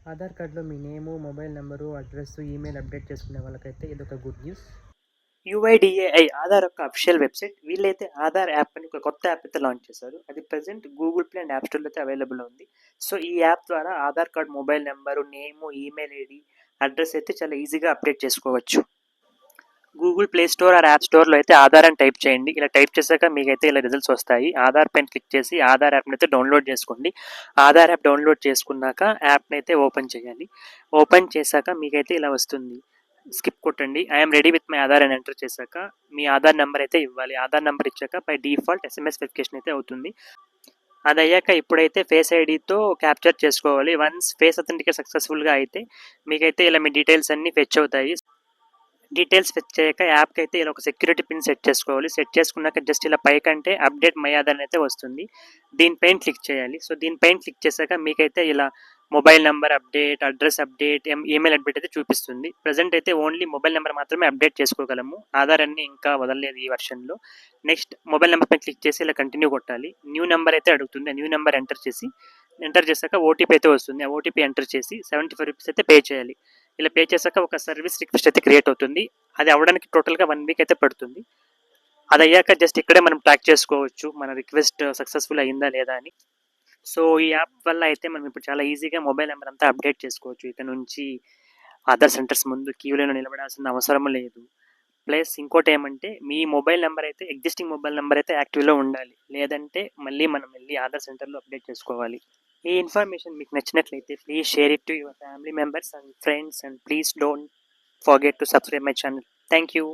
ఆధార్ కార్డ్‌లో మీ name, mobile number, address, email update చేసుకునే వాళ్ళకైతే ఇదొక గుడ్ న్యూస్. యూఐడీఏఐ ఆధార్ యొక్క అఫీషియల్ వెబ్‌సైట్. వీళ్ళైతే ఆధార్ యాప్ అని ఒక కొత్త యాప్ అయితే లాంచ్ చేశారు. అది present Google play and app స్టోర్‌లో అయితే అవైలబుల్ ఉంది. సో, ఈ యాప్ ద్వారా Aadhaar card, mobile number, name, email ID, address అయితే చాలా ఈజీగా అప్డేట్ చేసుకోవచ్చు. Google play store or app స్టోర్‌లో అయితే ఆధార్ అని టైప్ చేయండి. ఇలా టైప్ చేశాక మీకైతే ఇలా రిజల్ట్స్ వస్తాయి. ఆధార్ పైన క్లిక్ చేసి ఆధార్ యాప్‌ని అయితే డౌన్లోడ్ చేసుకోండి. ఆధార్ యాప్ డౌన్లోడ్ చేసుకున్నాక యాప్‌ని అయితే ఓపెన్ చేయాలి. ఓపెన్ చేశాక మీకైతే ఇలా వస్తుంది. స్కిప్ కొట్టండి. I am ready with my Aadhaar అని ఎంటర్ చేశాక మీ ఆధార్ నెంబర్ అయితే ఇవ్వాలి. ఆధార్ నెంబర్ ఇచ్చాక బై డిఫాల్ట్ ఎస్ఎంఎస్ వెరిఫికేషన్ అయితే అవుతుంది. అదయ్యాక ఇప్పుడైతే ఫేస్ ఐడీతో క్యాప్చర్ చేసుకోవాలి. వన్స్ ఫేస్ అథెంటికేషన్ సక్సెస్‌ఫుల్‌గా అయితే మీకైతే ఇలా మీ డీటెయిల్స్ అన్నీ ఫెచ్ అవుతాయి. డీటెయిల్స్ ఫెచ్ చేయక యాప్కి అయితే ఇలా ఒక సెక్యూరిటీ పిన్ సెట్ చేసుకోవాలి. సెట్ చేసుకున్నాక జస్ట్ ఇలా పైకంటే అప్డేట్ మై ఆధార్ అయితే వస్తుంది. దీనిపైన క్లిక్ చేయాలి. సో, దీనిపైన క్లిక్ చేశాక మీకైతే ఇలా mobile number update, address update, email update అయితే చూపిస్తుంది. ప్రెజెంట్ అయితే ఓన్లీ మొబైల్ నెంబర్ మాత్రమే అప్డేట్ చేసుకోగలము. ఆధార్ అన్ని ఇంకా వదలలేదు ఈ వెర్షన్‌లో. నెక్స్ట్ మొబైల్ నెంబర్ పైన క్లిక్ చేసి ఇలా కంటిన్యూ కొట్టాలి. న్యూ నెంబర్ అయితే అడుగుతుంది. ఆ న్యూ నెంబర్ ఎంటర్ చేశాక ఓటీపీ అయితే వస్తుంది. ఆ ఓటీపీ ఎంటర్ చేసి ₹75 అయితే పే చేయాలి. ఇలా పే చేశాక ఒక సర్వీస్ రిక్వెస్ట్ అయితే క్రియేట్ అవుతుంది. అది అవ్వడానికి టోటల్‌గా 1 వీక్ అయితే పడుతుంది. అదయ్యాక జస్ట్ ఇక్కడే మనం ట్రాక్ చేసుకోవచ్చు. మన రిక్వెస్ట్ సక్సెస్‌ఫుల్ అయిందా లేదా అని. సో, ఈ యాప్ వల్ల అయితే మనం ఇప్పుడు చాలా ఈజీగా మొబైల్ నంబర్ అంతా అప్డేట్ చేసుకోవచ్చు. ఇక నుంచి ఆధార్ సెంటర్స్ ముందు క్యూలో నిలబడాల్సిన అవసరం లేదు. ప్లస్ ఇంకోటేమంటే మీ మొబైల్ నంబర్ అయితే ఎగ్జిస్టింగ్ మొబైల్ నంబర్ అయితే యాక్టివ్‌లో ఉండాలి. లేదంటే మళ్ళీ మనం వెళ్లి ఆధార్ సెంటర్‌లో అప్డేట్ చేసుకోవాలి. ఈ ఇన్ఫర్మేషన్ మీకు నచ్చినట్లయితే please share it to your family members and friends and please don't forget to subscribe my channel. Thank you.